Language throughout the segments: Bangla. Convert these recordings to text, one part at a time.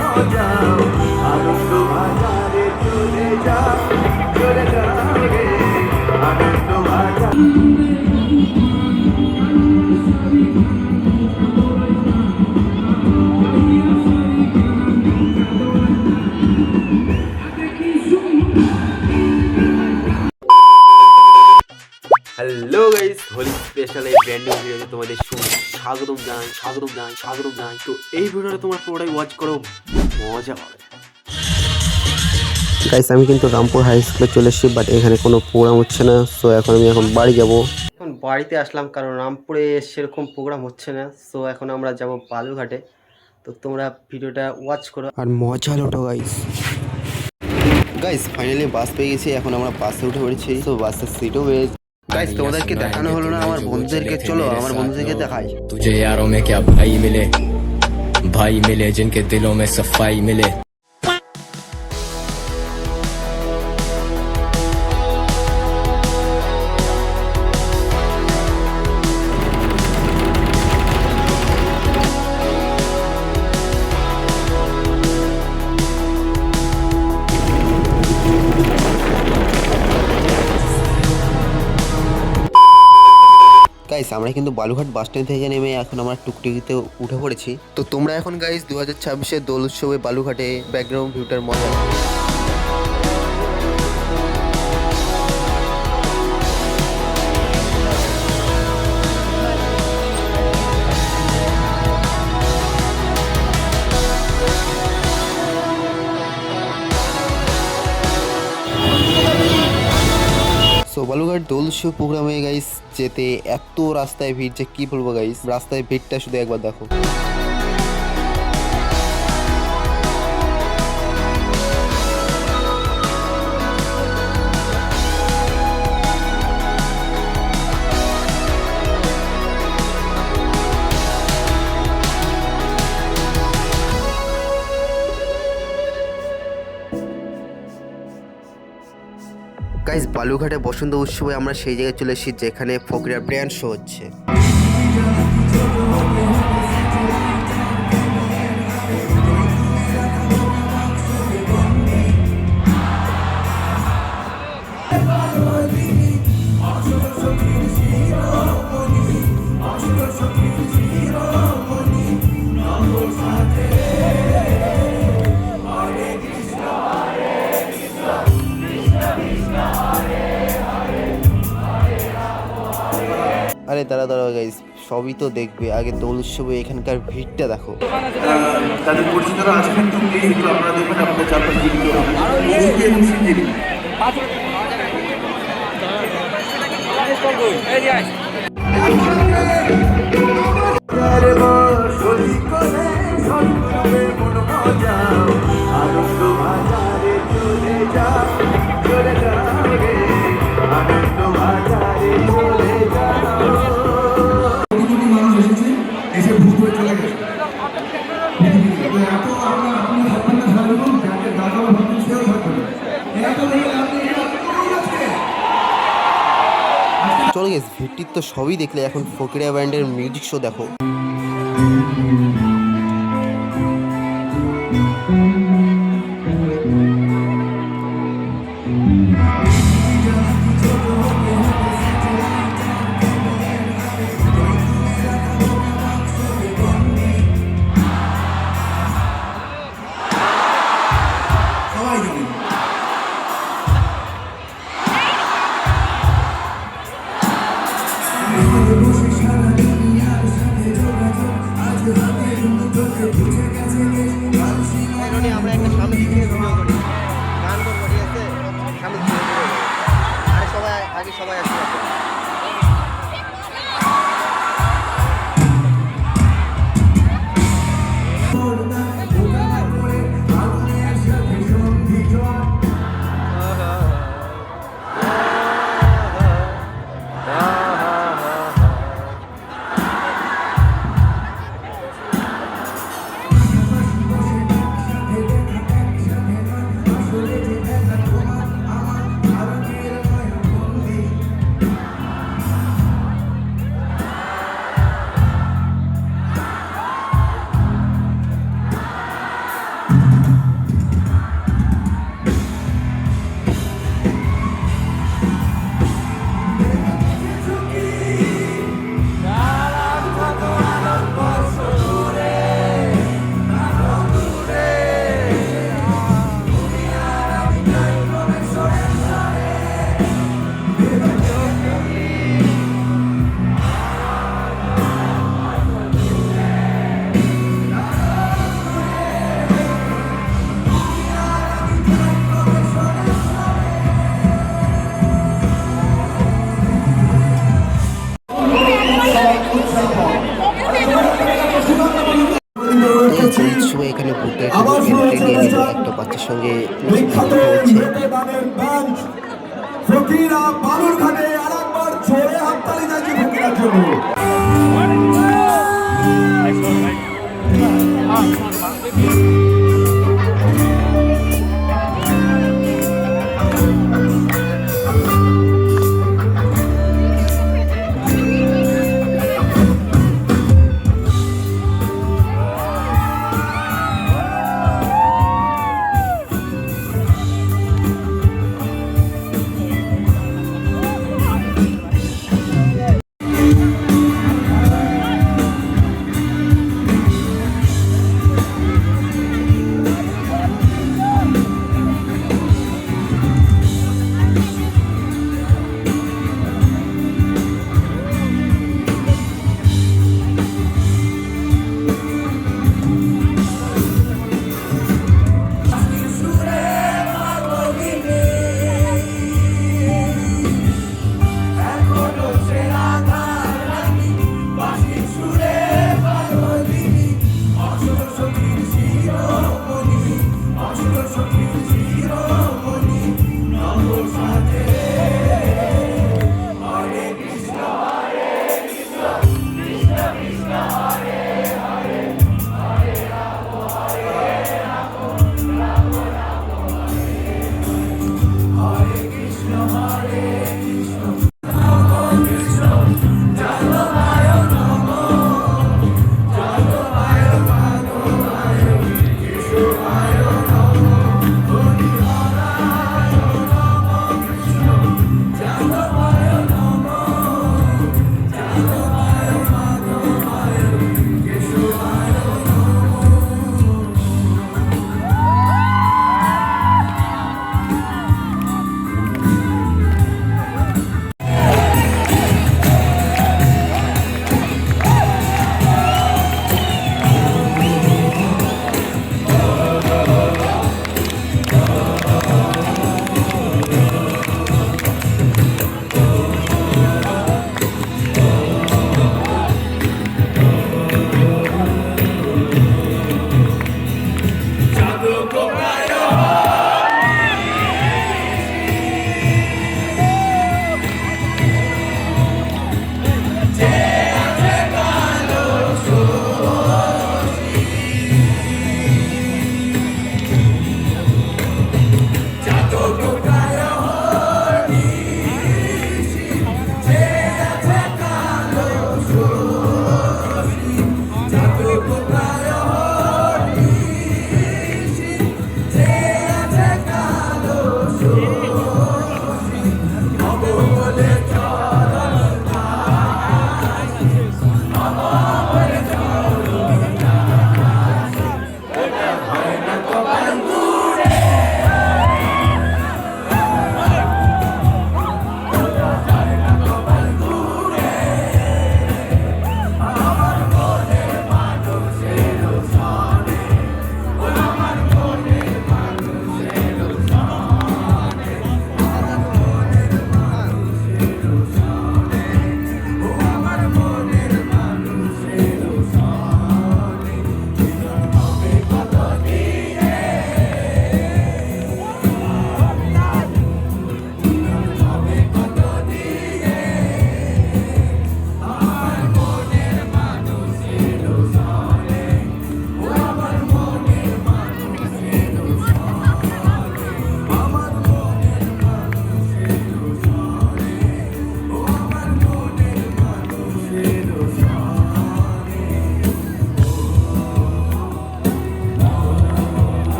মজা আনন্দ বাজারে চলে যাও চলে যাও রে আনন্দ বাজার। হ্যালো গাইস, হোলি স্পেশাল এই ব্র্যান্ড নিউ ভিডিওতে তোমাদের স্বাগতম জানাই। তো এই ভিডিওটা তোমার পুরোটাই ওয়াচ করো, মজা পাবে। গাইস আমি কিন্তু রামপুর হাই স্কুলে চলে এসেছি, বাট এখানে কোনো প্রোগ্রাম হচ্ছে না। সো এখন বাড়ি যাব। এখন বাড়িতে আসলাম কারণ রামপুরে সেরকম প্রোগ্রাম হচ্ছে না। সো এখন আমরা যাব বালুঘাটে। তো তোমরা ভিডিওটা ওয়াচ করো আর মজা লোটো গাইস ফাইনালি বাস পেয়ে গেছি, এখন আমরা বাসে উঠে পড়েছি। তো বাসের সিটও পেয়েছি। গাইস তোমাদেরকে দেখানো হলো না আমার বন্ধুদেরকে, চলো আমার বন্ধুদেরকে দেখাই। तुझे यारों में क्या भाई मिले जिनके दिलों में सफाई मिले। গাইস আমরা কিন্তু বালুঘাট বাস স্ট্যান্ড থেকে নেমে এখন আমরা টুকটুকিতে উঠে পড়েছি। তো তোমরা এখন গাইস 2026-এর দোল উৎসবে বালুঘাটে ব্যাকগ্রাউন্ড ভিউটার মজা। সো বালুঘাট দোল উৎসব প্রোগ্রামে গাইস যেতে এত রাস্তায় ভিড় যে কি বলবো গাইস, রাস্তায় ভিড়টা শুধু একবার দেখো। গাইস বালুঘাটে বসন্ত উৎসবে আমরা সেই জায়গায় চলে এসেছি যেখানে ফকিরা ব্র্যান্ড শো হচ্ছে। আরে দাঁড়া গাইস, সবই তো দেখবে, আগে দোল উৎসবে এখানকার ভিড়টা দেখো। তাদের পরিচিতরা আছে কিন্তু প্লিজ একটু আপনারা দেখবেন আপনাদের চারপাশে আনন্দ বাজারে চলে যাও চলে যাও রে আনন্দ বাজারে চলে যাও। মানুষ এসেছে এসে ভূত হয়ে চলে গেছে। এত আপনি থাকবেন না সারাক্ষণ, যাকে দাদা ভাবছেন সেও থাকবেন। চলো গেস ভিড়টির তো সবই দেখলে, এখন ফকিরা ব্যান্ডের মিউজিক শো দেখো। আমরা একটা সামনে দিকে ভিডিও করি, গান করবো, ঠিক আছে? সামনে দিকে আরে সবাই আগে সবাই আসবে। সো এখানে ভূতের এন্ট্রি নিয়ে নিল একটা বাচ্চার সঙ্গে কথা বলছে। ফকিরা বালুরঘাটে আরেকবার জোরে হাততালি চাইছে ফকিরার জন্য।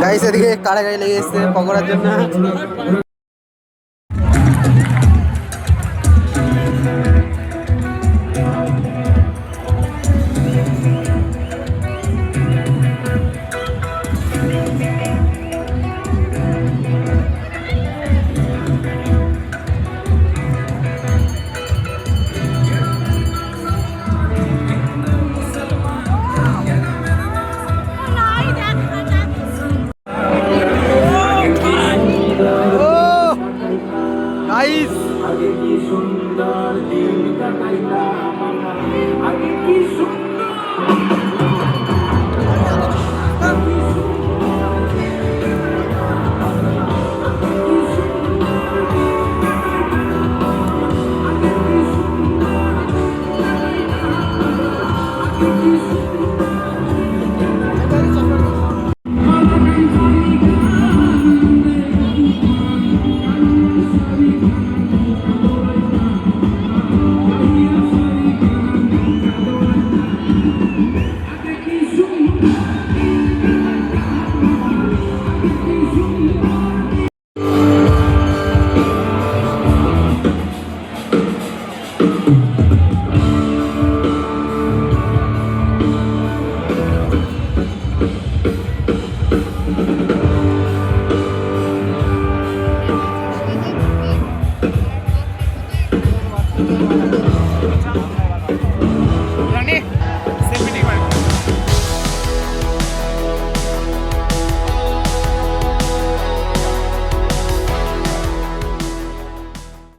গাইস এদিকে কাড়াকাড়ি লেগে এসছে পকোড়ার জন্য।